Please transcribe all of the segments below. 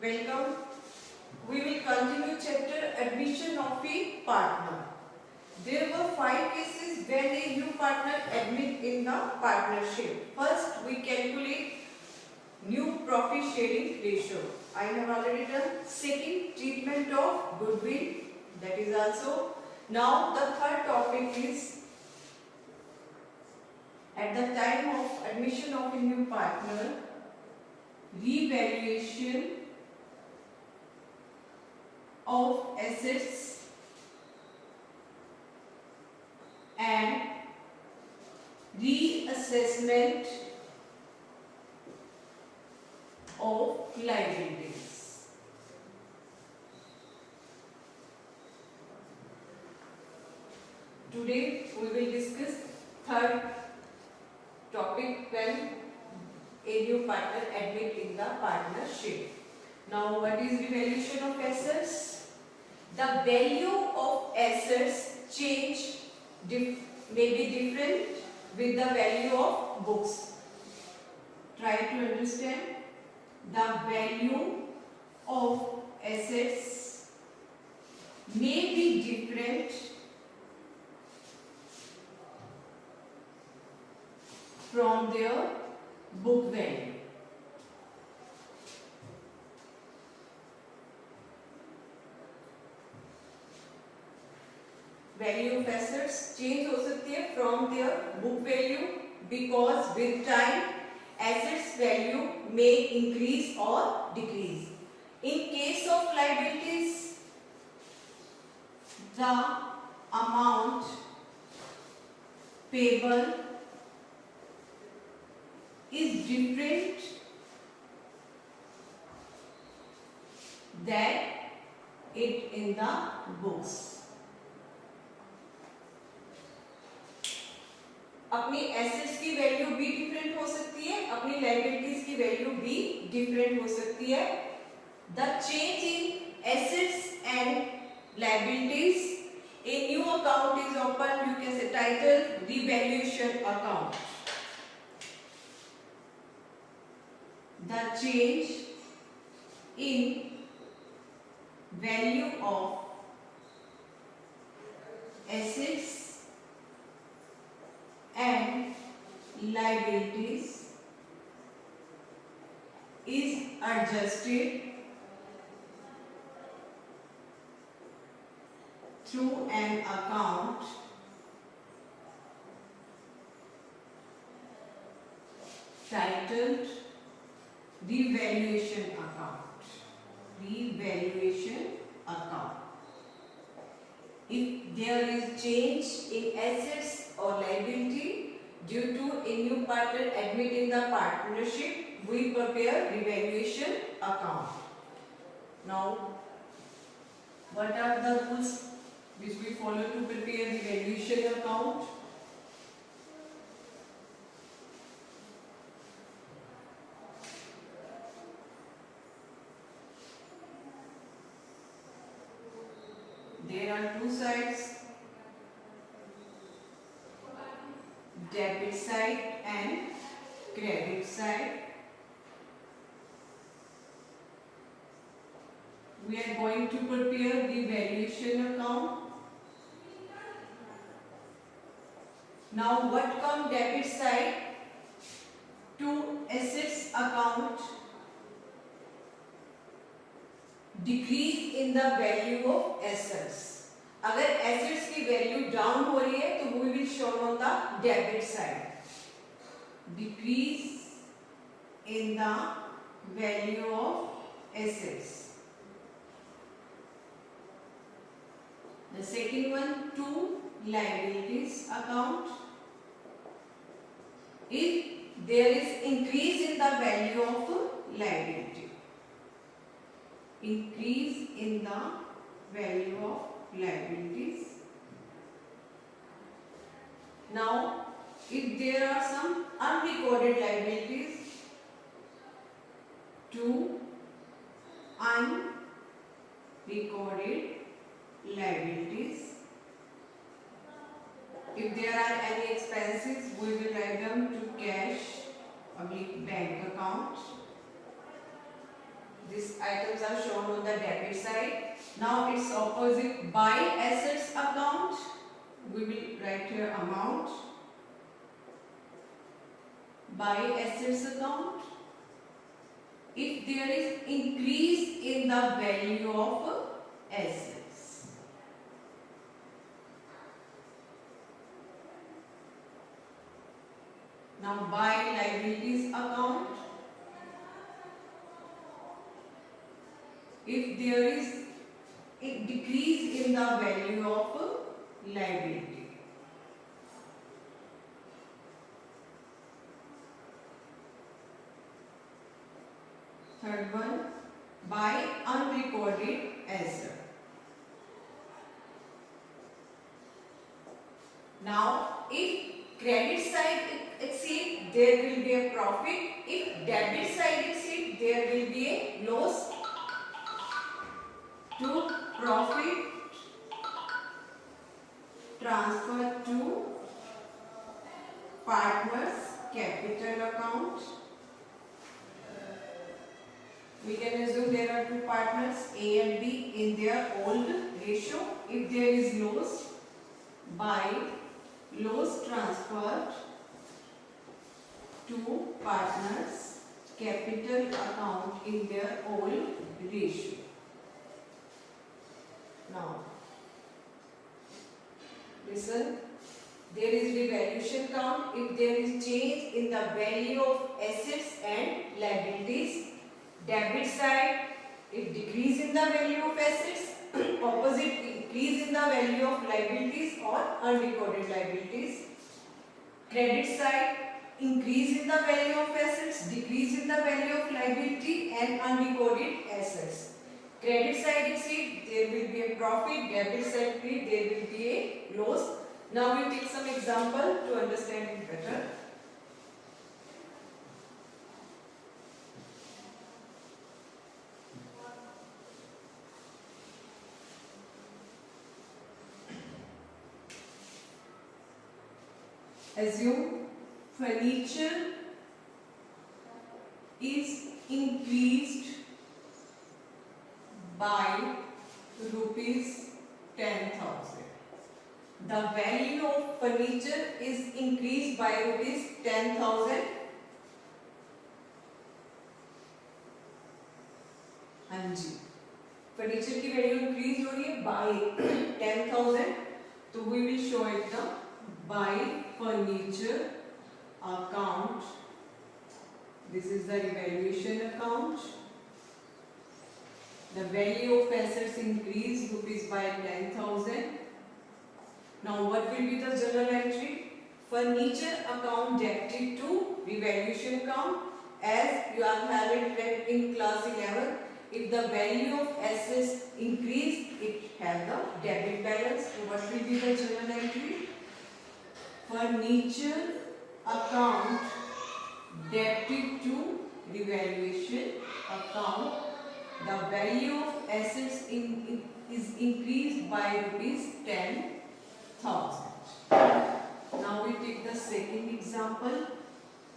Welcome. We will continue chapter admission of a partner. There were 5 cases when a new partner admit in the partnership. First, we calculate new profit sharing ratio. I have already done. Second, treatment of goodwill. That is also. Now, the third topic is at the time of admission of a new partner, revaluation of assets and reassessment of liabilities. Today we will discuss third topic when a new partner admit in the partnership. Now, what is revaluation of assets? The value of assets may be different with the value of books. Try to understand. The value of assets may be different from their book value. Value of assets change हो सकती है from their book value because with time assets value may increase or decrease. In case of liabilities, the amount payable is different than it in the books. अपनी assets की value भी different हो सकती है, अपनी लायबिलिटीज की value भी different हो सकती है. The change in assets and liabilities, a new account is open. You can say title revaluation account. The change in value of assets and liabilities is adjusted through an account titled revaluation account. Revaluation account. If there is change in assets or liability due to a new partner admit in the partnership, we prepare revaluation account. Now, what are the rules which we follow to prepare revaluation account? There are two sides, debit side and credit side. We are going to prepare the valuation account. Now, what comes debit side? To assets account, decrease in the value of assets. अगर assets की value down हो रही है तो we will show on the debit side. Decrease in the value of assets. The second one, to liabilities account. If there is increase in the value of liability. Increase in the value of liabilities. Now, if there are some unrecorded liabilities, to unrecorded liabilities. If there are any expenses, we will write them to cash / bank account. these items are shown on the debit side. Now its opposite, buy assets account. We will write here amount. Buy assets account. If there is increase in the value of assets. Now buy liabilities account. If there is a decrease in the value of liability. Third one, buy unrecorded asset. Now, if credit side exceed, there will be a profit. If debit side exceed, there will be a loss. To profit transfer to partners capital account. We can assume there are two partners A and B in their old ratio. If there is loss, by loss transferred to partners capital account in their old ratio. Now, listen, there is revaluation count if there is change in the value of assets and liabilities. Debit side, if decrease in the value of assets, opposite increase in the value of liabilities or unrecorded liabilities. Credit side, increase in the value of assets, decrease in the value of liability and unrecorded assets. Credit side exceed, there will be a profit. Debit side exceed, there will be a loss. Now we take some example to understand it better. Assume furniture is increased by rupees 10,000. The value of furniture is increased by rupees 10,000. हाँ जी, furniture की value increase हो रही है by 10,000. तो we will show it now. By furniture account. This is the revaluation account. The value of assets increased rupees by 10,000. Now what will be the journal entry? Furniture account debited to revaluation account. As you have it read in class 11, if the value of assets increase, it has the debit balance. So what will be the journal entry? Furniture account debited to revaluation account. The value of assets is increased by rupees 10,000. Now we take the second example.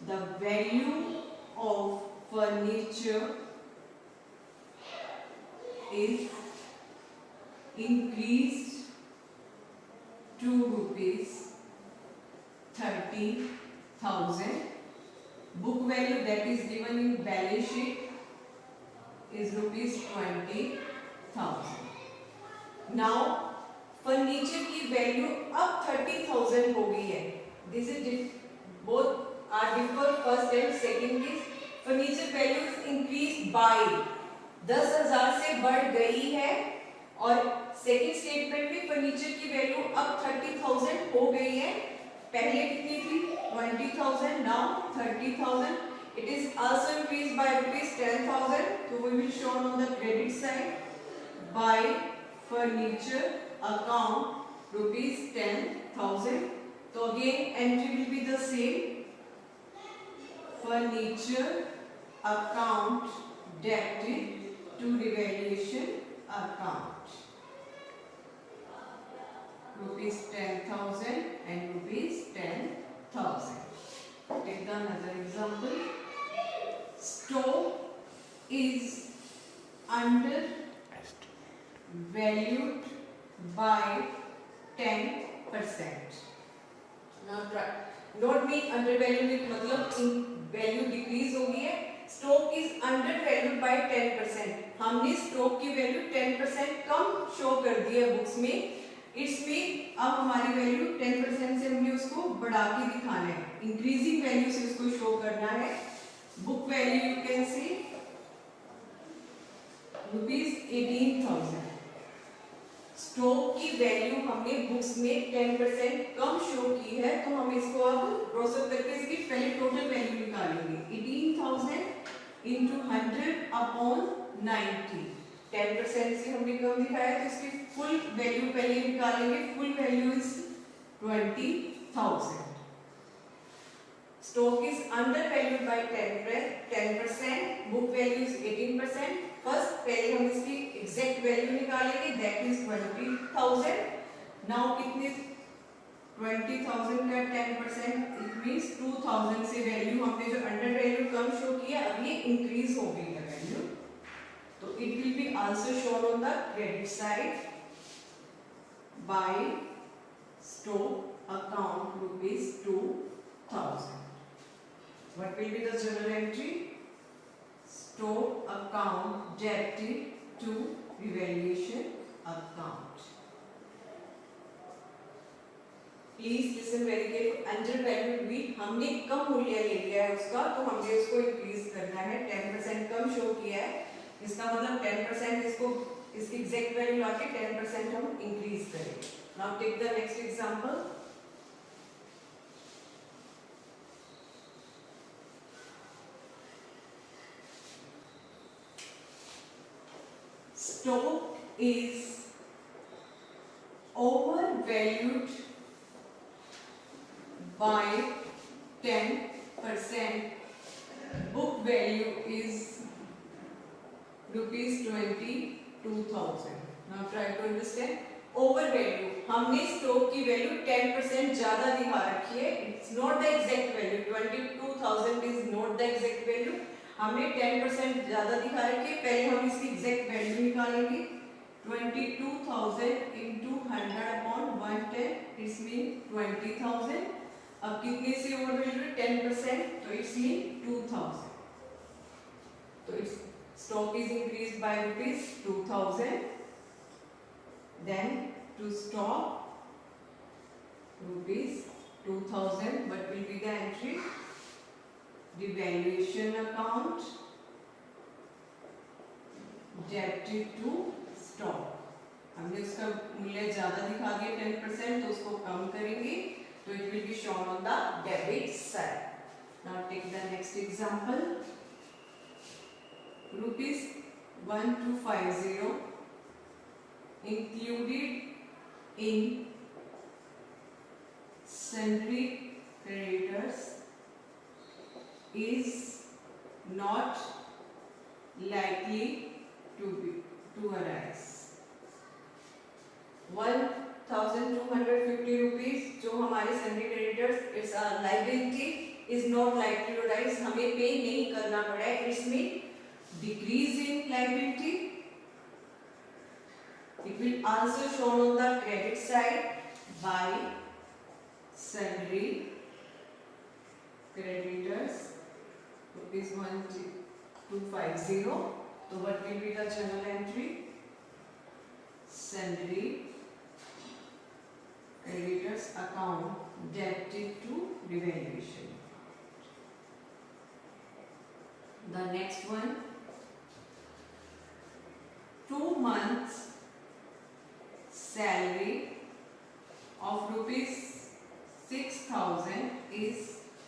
The value of furniture is increased to rupees 30,000. Book value that is given in balance sheet is rupees 20,000. Now furniture की value अब 30,000 हो गई है. This is both are differ. First and second is furniture value is increase by 10,000 से बढ़ गई है. और सेकंड स्टेटमेंट में फर्नीचर की वैल्यू अब 30,000 हो गई है. पहले कितनी थी? 20,000. Now 30,000. It is also increased by rupees 10,000. So we will show on the credit side. By furniture account rupees 10,000. So again entry will be the same. Furniture account debited to revaluation account. Rupees 10,000 and rupees 10,000. Take the another example. Stove is undervalued by 10%. Now not mean undervalued मतलब value decrease हो गई है. Stock is undervalued by 10%. हमने stock की value 10% कम show कर दी है books में. It's mean अब हमारी वैल्यू 10% से हमने उसको बढ़ा के दिखाना है, इंक्रीजिंग वैल्यू से उसको शो करना है. Book value you can see ₹18,000. Stock की वैल्यू हमने बुक्स में 10% कम शो की है, तो हम इसको अब प्रोसेस करके इसकी पहले टोटल वैल्यू निकालेंगे. 18,000 into 100 upon 90. 10% से हमने कम दिखाया, तो इसकी फुल वैल्यू पहले निकालेंगे. Full value is 20,000. Stock is undervalued by 10%. Book value is 18%. First पहले हम इसकी एग्जैक्ट वैल्यू निकालेंगे, that is 20,000. Now कितने 20,000 का 10% it means 2,000 से वैल्यू हमने जो अंडर वैल्यू कम शो किया, अब ये इंक्रीज हो गई है वैल्यू. तो it will be also shown on the credit side by stock account ₹2,000. What will be the journal entry? Stock account debited to revaluation account. Please listen very carefully. Undervalued भी हमने कम मूल्य ले लिया है उसका, तो हमने उसको इंक्रीज करना है. 10% कम शो किया है, इसका मतलब 10% इसको इसकी एग्जैक्ट वैल्यू लाके 10% हम इंक्रीज करेंगे. Now take the next example. Stock is overvalued by 10%. Book value is ₹22,000. Now try to understand. Overvalue, हमने स्टॉक की वैल्यू 10% ज्यादा दिखा रखी है. It's not the exact value. 22,000 is not the exact value. हमने 10% ज्यादा दिखा रखी है. पहले हम इसकी एग्जैक्ट वैल्यू निकालेंगे. 22,000 into 100 upon 110 इट्स मीन 20,000. अब कितने से ओवरवैल्यू? 10%, तो इट्स मीन 2,000. तो it's stock is increased by ₹2,000. Then to stock ₹2,000. What will be the entry? Devaluation account debited to stock. हमने उसका मूल्य ज्यादा दिखा दिया 10%, तो उसको कम करेंगे, तो it will be shown on the debit side. Now take the next example. ₹1,250 included in sundry creditors is not likely to arise. ₹1,250 जो हमारे sundry creditors it's a liability is not likely to arise, हमें पे नहीं करना पड़ा है. इसमें decrease in liability. It will also shown on the credit side by sundry creditors ₹1,250. So what will be the journal entry? Sundry creditors account debited to revaluation. The next one, 2 months salary of ₹6,000 is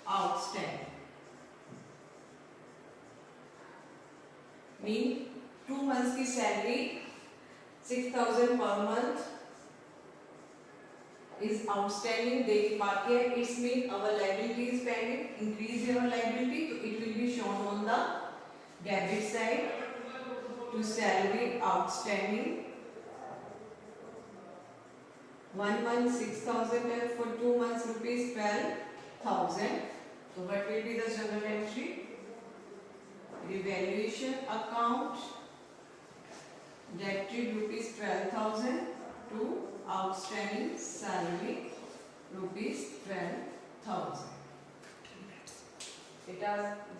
outstanding. Mean 2 months की salary 6,000 per month is outstanding, देनी बाकी है. It's mean our liability is pending. Increase your liability, so it will be shown on the debit side to salary outstanding. 1 month 6,000 and for 2 months ₹12,000. So what will be the journal entry? Revaluation account debted rupees 12,000 to outstanding salary rupees 12,000.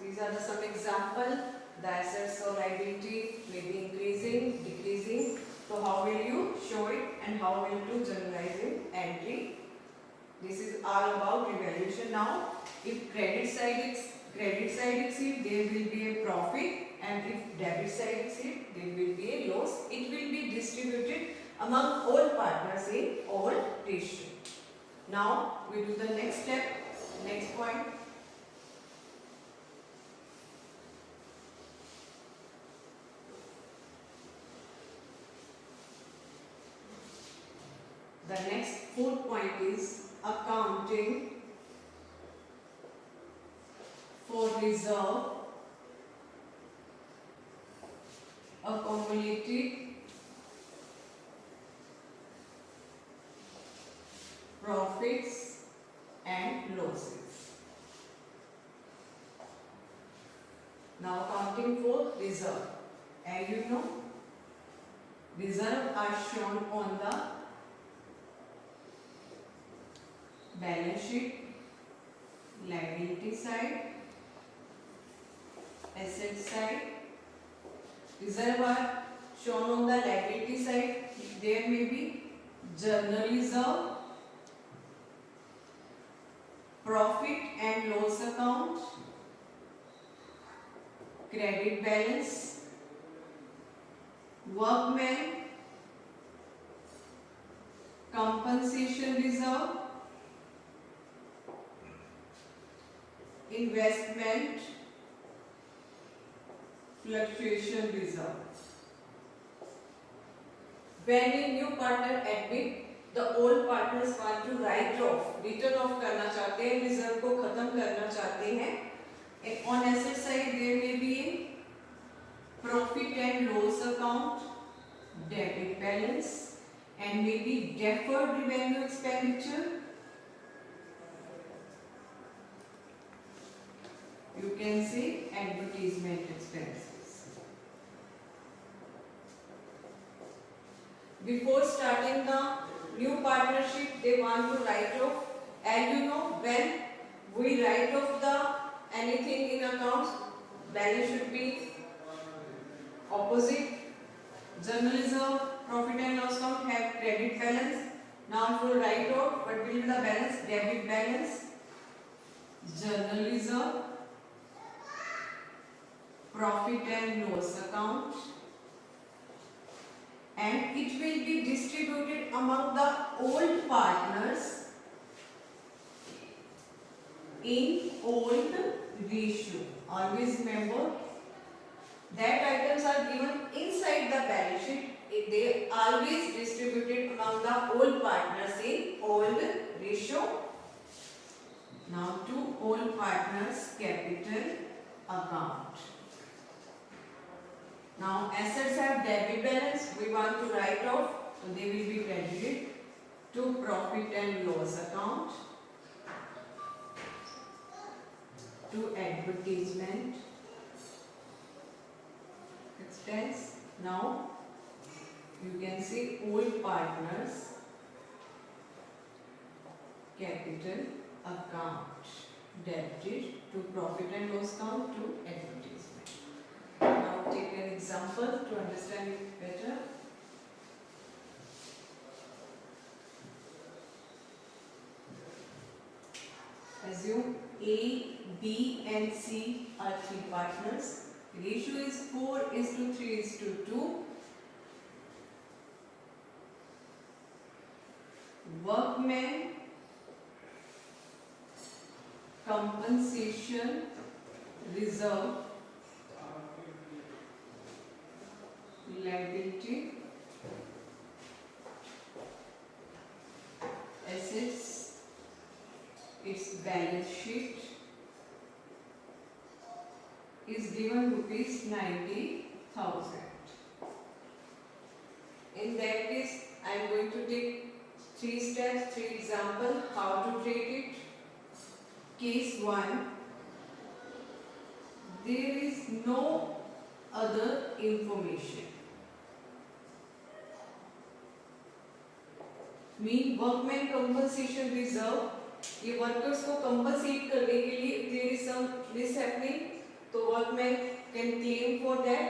These are some example. The assets or liability may be increasing, decreasing. So how will you show it and how will you generalize it entry? This is all about revaluation. Now, if credit side exceed, there will be a profit, and if debit side exceed, there will be a loss. It will be distributed among all partners in all ratio. Now we do the next step, next point. The next fourth point is accounting for reserve, accumulated profits and losses. Now accounting for reserve. As you know, reserve are shown on the balance sheet, liability side, asset side. Reserve are shown on the liability side. There may be journal reserve, profit and loss account, credit balance, workman, compensation reserve, investment, fluctuation reserve. When a new partner admit, the old partners want to write off, return off करना चाहते हैं, reserve को खत्म करना चाहते हैं. On asset side there may be a profit and loss account, debit balance, and maybe deferred revenue expenditure. You can say advertisement expenses. Before starting the new partnership, they want to write off. And you know, when we write off the anything in accounts, balance should be opposite. Journal reserve, profit and loss account have credit balance. Now if we write off, what will be the balance? Debit balance, journal reserve, profit and loss account, and it will be distributed among the old partners in old ratio. Always remember that items are given inside the balance sheet. They always distributed among the old partners in old ratio. Now to old partners capital account. Now assets have debit balance, we want to write off, so they will be credited to profit and loss account, to advertisement expense. Now you can see old partners capital account, debited to profit and loss account, to advertisement. Now take an example to understand it better. Assume A, B and C are three partners. Ratio is 4:3:2. Workman, compensation reserve, liability, assets, its balance sheet is given rupees 90,000. In that case, I am going to take 3 steps, 3 examples how to treat it. Case 1, there is no other information. Mean workman compensation reserve, ये workers को compensate करने के लिए there is some this happening, तो workman can claim for that.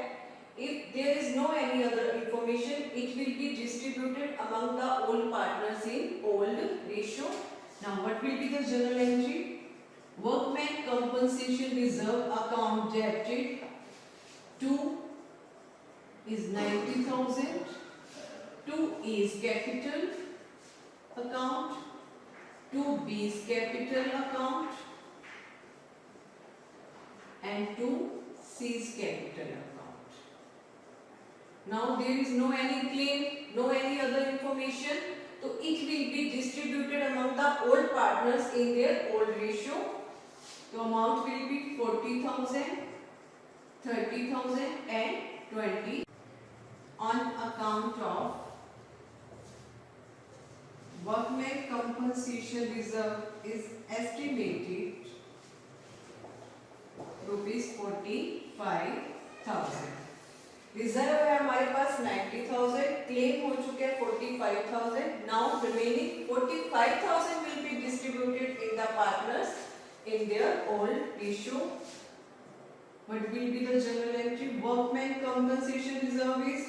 If there is no any other information, it will be distributed among the old partners in old ratio. Now what will be the journal entry? Workman compensation reserve account debited to is 90,000, to is capital account, to B is capital account, and to C is capital account. Now there is no any claim, no any other information, so it will be distributed among the old partners in their old ratio. So amount will be 40,000, 30,000 and 20 on account of workman compensation reserve is estimated rupees 45,000. Reserve है हमारे पास 90,000, claim हो चुके हैं 45,000. Now remaining 45,000 will be distributed in the partners in their old ratio. What will be the general entry? Workman compensation reserve is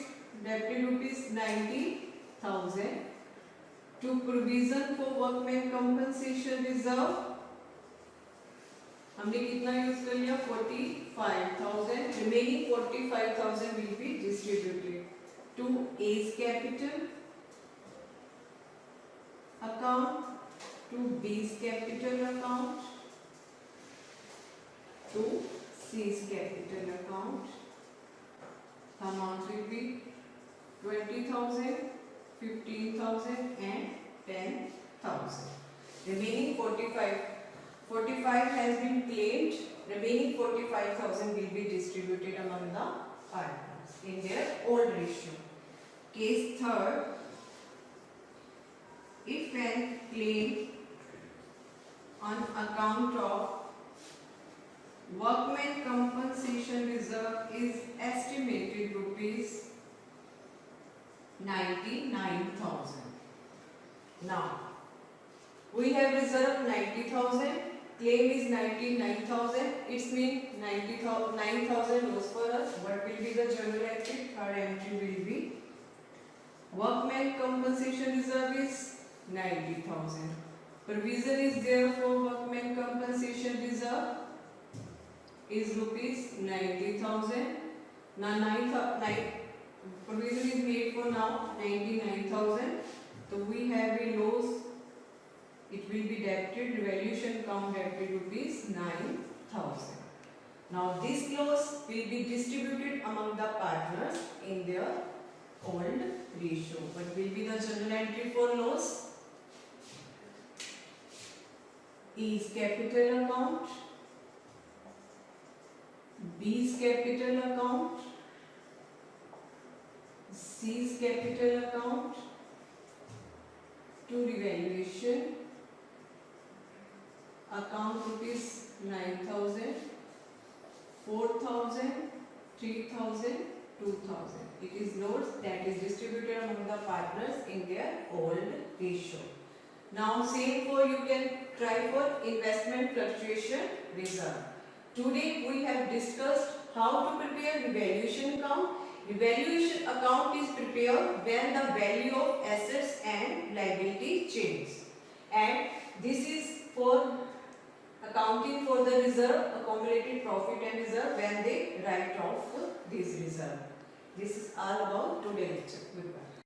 debited rupees 90,000 to provision for workman compensation reserve. हमने कितना use कर लिया? 45,000. Remaining 45,000 will be distributed to A's capital account, to B's capital account, to C's capital account. Amount will be 20,000, 15,000 and 10,000. Remaining 45 has been claimed. Remaining 45,000 will be distributed among the partners in their old ratio. Case third, if an claim on account of workman compensation reserve is estimated rupees 99,000. Now we have reserved 90,000. Claim is 99,000. It's mean 9,000 loss for us. What will be the journal entry? Third entry will be workman compensation reserve is 90,000. Provision is there for workman compensation reserve is rupees 90,000. Now provision is made for now 99,000. So we have a loss. It will be debited, revaluation account debited rupees 9,000. Now this loss will be distributed among the partners in their old ratio. What will be the journal entry for loss? A's capital account, B's capital account, C's capital account, to revaluation account rupees 9,000, 4,000, 3,000, 2,000. It is loss that is distributed among the partners in their old ratio. Now same for you can try for investment fluctuation reserve. Today we have discussed how to prepare revaluation account. Revaluation account is prepared when the value of assets and liability changes, and this is for accounting for the reserve, accumulated profit and reserve when they write off this reserve. This is all about today's lecture. Goodbye.